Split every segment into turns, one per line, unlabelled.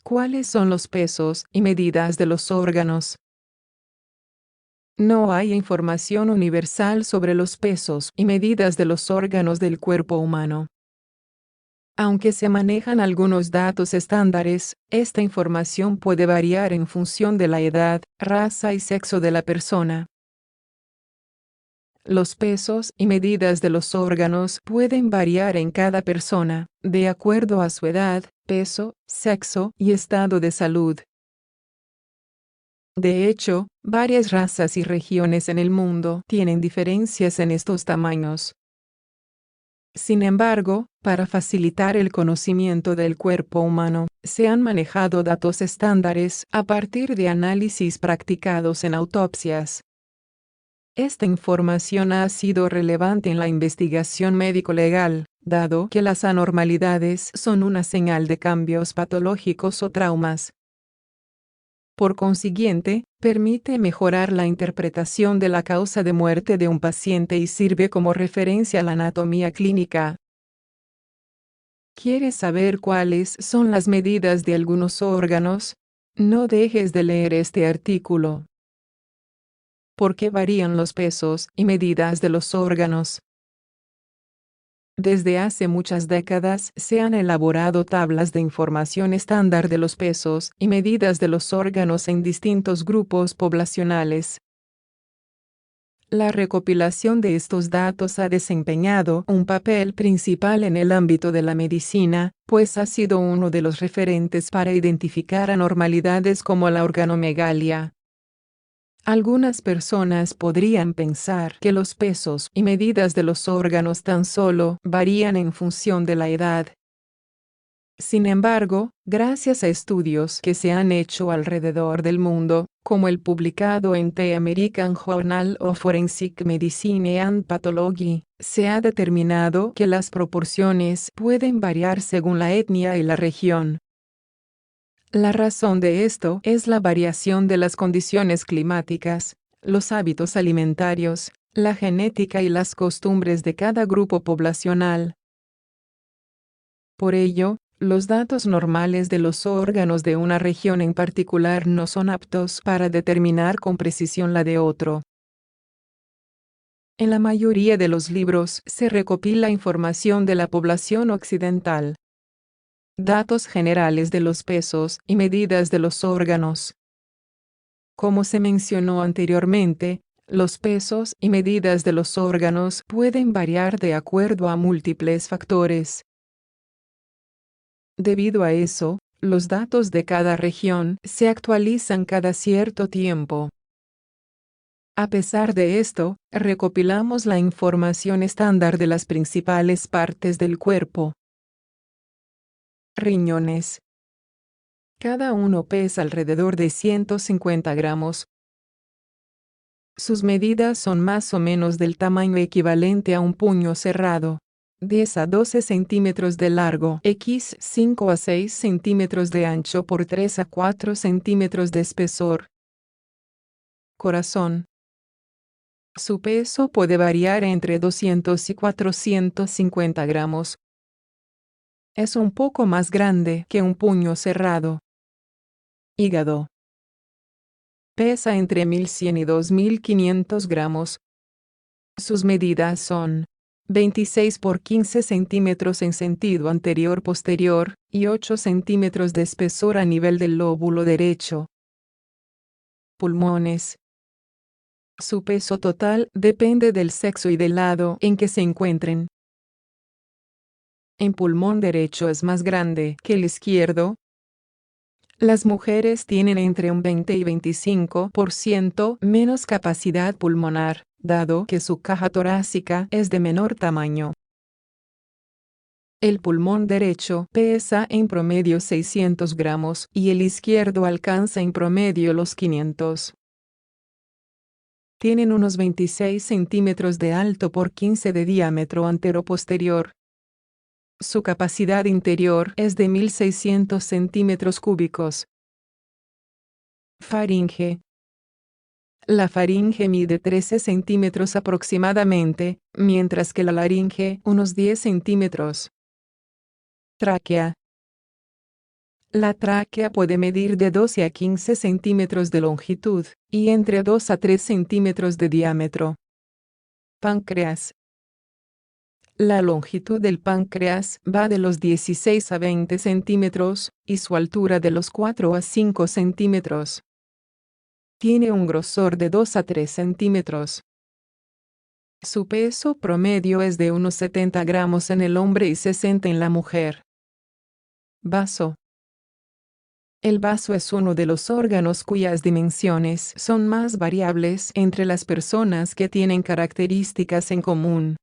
¿Cuáles son los pesos y medidas de los órganos? No hay información universal sobre los pesos y medidas de los órganos del cuerpo humano. Aunque se manejan algunos datos estándares, esta información puede variar en función de la edad, raza y sexo de la persona. Los pesos y medidas de los órganos pueden variar en cada persona, de acuerdo a su edad, peso, sexo y estado de salud. De hecho, varias razas y regiones en el mundo tienen diferencias en estos tamaños. Sin embargo, para facilitar el conocimiento del cuerpo humano, se han manejado datos estándares a partir de análisis practicados en autopsias. Esta información ha sido relevante en la investigación médico-legal, dado que las anormalidades son una señal de cambios patológicos o traumas. Por consiguiente, permite mejorar la interpretación de la causa de muerte de un paciente y sirve como referencia a la anatomía clínica. ¿Quieres saber cuáles son las medidas de algunos órganos? No dejes de leer este artículo. ¿Por qué varían los pesos y medidas de los órganos? Desde hace muchas décadas se han elaborado tablas de información estándar de los pesos y medidas de los órganos en distintos grupos poblacionales. La recopilación de estos datos ha desempeñado un papel principal en el ámbito de la medicina, pues ha sido uno de los referentes para identificar anormalidades como la organomegalia. Algunas personas podrían pensar que los pesos y medidas de los órganos tan solo varían en función de la edad. Sin embargo, gracias a estudios que se han hecho alrededor del mundo, como el publicado en The American Journal of Forensic Medicine and Pathology, se ha determinado que las proporciones pueden variar según la etnia y la región. La razón de esto es la variación de las condiciones climáticas, los hábitos alimentarios, la genética y las costumbres de cada grupo poblacional. Por ello, los datos normales de los órganos de una región en particular no son aptos para determinar con precisión la de otro. En la mayoría de los libros se recopila información de la población occidental. Datos generales de los pesos y medidas de los órganos. Como se mencionó anteriormente, los pesos y medidas de los órganos pueden variar de acuerdo a múltiples factores. Debido a eso, los datos de cada región se actualizan cada cierto tiempo. A pesar de esto, recopilamos la información estándar de las principales partes del cuerpo. Riñones. Cada uno pesa alrededor de 150 gramos. Sus medidas son más o menos del tamaño equivalente a un puño cerrado. 10 a 12 centímetros de largo, 5 a 6 centímetros de ancho por 3 a 4 centímetros de espesor. Corazón. Su peso puede variar entre 200 y 450 gramos. Es un poco más grande que un puño cerrado. Hígado. Pesa entre 1100 y 2500 gramos. Sus medidas son 26 por 15 centímetros en sentido anterior-posterior, y 8 centímetros de espesor a nivel del lóbulo derecho. Pulmones. Su peso total depende del sexo y del lado en que se encuentren. El pulmón derecho es más grande que el izquierdo. Las mujeres tienen entre un 20 y 25% menos capacidad pulmonar, dado que su caja torácica es de menor tamaño. El pulmón derecho pesa en promedio 600 gramos y el izquierdo alcanza en promedio los 500. Tienen unos 26 centímetros de alto por 15 de diámetro antero-posterior. Su capacidad interior es de 1600 centímetros cúbicos. Faringe. La faringe mide 13 centímetros aproximadamente, mientras que la laringe unos 10 centímetros. Tráquea. La tráquea puede medir de 12 a 15 centímetros de longitud, y entre 2 a 3 centímetros de diámetro. Páncreas. La longitud del páncreas va de los 16 a 20 centímetros, y su altura de los 4 a 5 centímetros. Tiene un grosor de 2 a 3 centímetros. Su peso promedio es de unos 70 gramos en el hombre y 60 en la mujer. Vaso. El vaso es uno de los órganos cuyas dimensiones son más variables entre las personas que tienen características en común.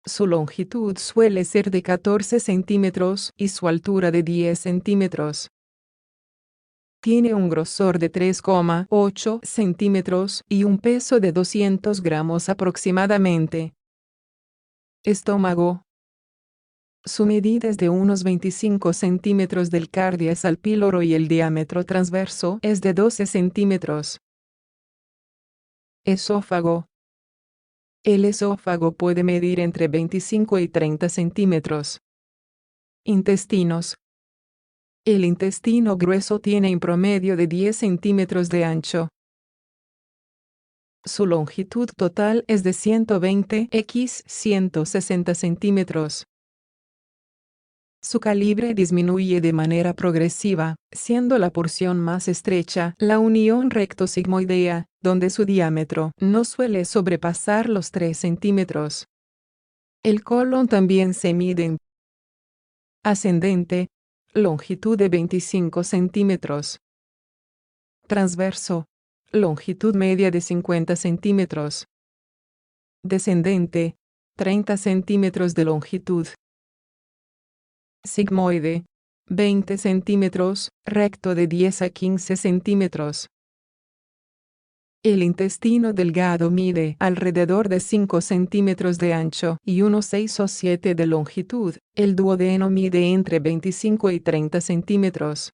Su longitud suele ser de 14 centímetros y su altura de 10 centímetros. Tiene un grosor de 3,8 centímetros y un peso de 200 gramos aproximadamente. Estómago. Su medida es de unos 25 centímetros del cardias al píloro y el diámetro transverso es de 12 centímetros. Esófago. El esófago puede medir entre 25 y 30 centímetros. Intestinos. El intestino grueso tiene en promedio de 10 centímetros de ancho. Su longitud total es de 120 x 160 centímetros. Su calibre disminuye de manera progresiva, siendo la porción más estrecha la unión recto-sigmoidea, donde su diámetro no suele sobrepasar los 3 centímetros. El colon también se mide en ascendente, longitud de 25 centímetros. Transverso, longitud media de 50 centímetros. Descendente, 30 centímetros de longitud. Sigmoide, 20 centímetros, recto de 10 a 15 centímetros. El intestino delgado mide alrededor de 5 centímetros de ancho y unos 6 o 7 de longitud. El duodeno mide entre 25 y 30 centímetros.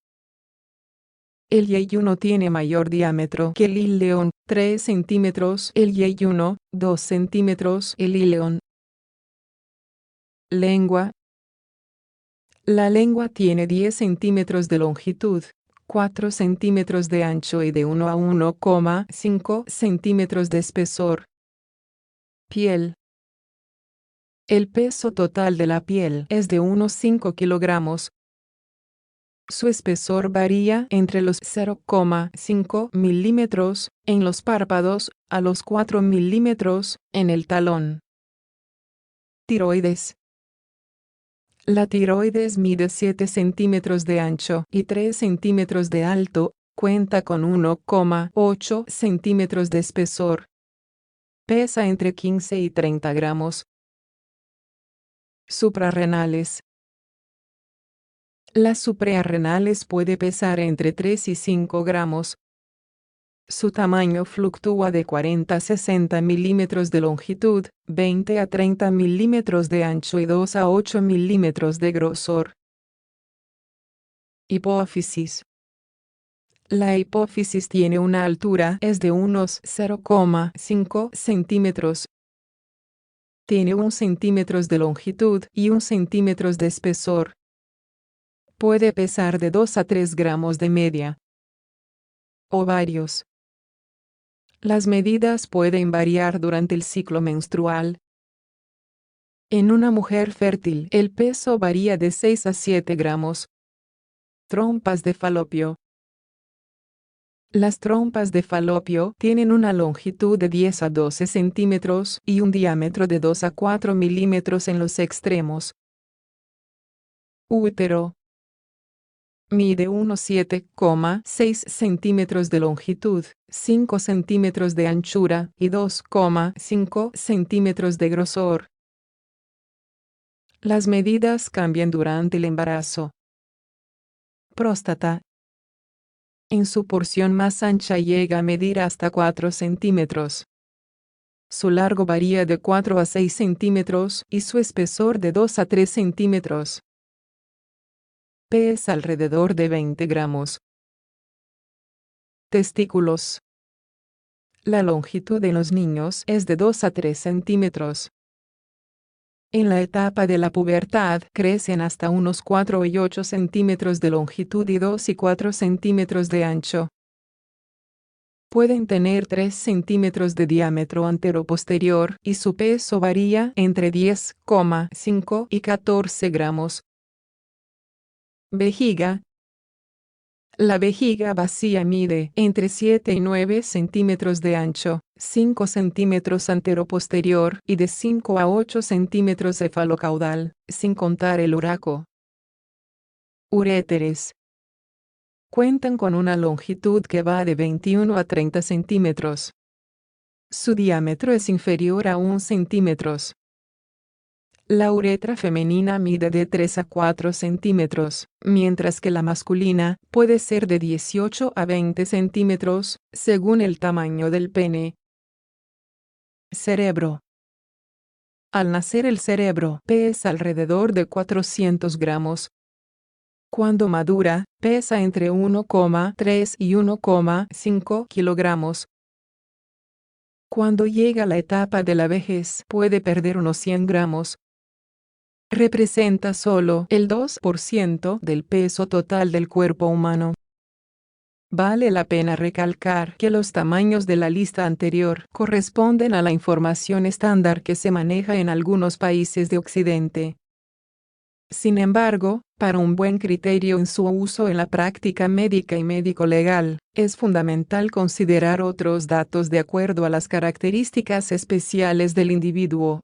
El yeyuno tiene mayor diámetro que el ileón, 3 centímetros. El yeyuno, 2 centímetros. El ileón. Lengua. La lengua tiene 10 centímetros de longitud, 4 centímetros de ancho y de 1 a 1,5 centímetros de espesor. Piel. El peso total de la piel es de unos 5 kilogramos. Su espesor varía entre los 0,5 milímetros en los párpados a los 4 milímetros en el talón. Tiroides. La tiroides mide 7 centímetros de ancho y 3 centímetros de alto, cuenta con 1,8 centímetros de espesor. Pesa entre 15 y 30 gramos. Suprarrenales. Las suprarrenales puede pesar entre 3 y 5 gramos. Su tamaño fluctúa de 40 a 60 milímetros de longitud, 20 a 30 milímetros de ancho y 2 a 8 milímetros de grosor. Hipófisis. La hipófisis tiene una altura es de unos 0,5 centímetros. Tiene 1 centímetro de longitud y 1 centímetro de espesor. Puede pesar de 2 a 3 gramos de media. Ovarios. Las medidas pueden variar durante el ciclo menstrual. En una mujer fértil el peso varía de 6 a 7 gramos. Trompas de falopio. Las trompas de falopio tienen una longitud de 10 a 12 centímetros y un diámetro de 2 a 4 milímetros en los extremos. Útero. Mide unos 7,6 centímetros de longitud, 5 centímetros de anchura y 2,5 centímetros de grosor. Las medidas cambian durante el embarazo. Próstata. En su porción más ancha llega a medir hasta 4 centímetros. Su largo varía de 4 a 6 centímetros y su espesor de 2 a 3 centímetros. Pesa alrededor de 20 gramos. Testículos. La longitud en los niños es de 2 a 3 centímetros. En la etapa de la pubertad crecen hasta unos 4 y 8 centímetros de longitud y 2 y 4 centímetros de ancho. Pueden tener 3 centímetros de diámetro antero-posterior y su peso varía entre 10,5 y 14 gramos. Vejiga. La vejiga vacía mide entre 7 y 9 centímetros de ancho, 5 centímetros antero-posterior y de 5 a 8 centímetros cefalocaudal, sin contar el uraco. Uréteres. Cuentan con una longitud que va de 21 a 30 centímetros. Su diámetro es inferior a 1 centímetro. La uretra femenina mide de 3 a 4 centímetros, mientras que la masculina puede ser de 18 a 20 centímetros, según el tamaño del pene. Cerebro. Al nacer el cerebro pesa alrededor de 400 gramos. Cuando madura, pesa entre 1,3 y 1,5 kilogramos. Cuando llega la etapa de la vejez, puede perder unos 100 gramos. Representa solo el 2% del peso total del cuerpo humano. Vale la pena recalcar que los tamaños de la lista anterior corresponden a la información estándar que se maneja en algunos países de Occidente. Sin embargo, para un buen criterio en su uso en la práctica médica y médico-legal, es fundamental considerar otros datos de acuerdo a las características especiales del individuo.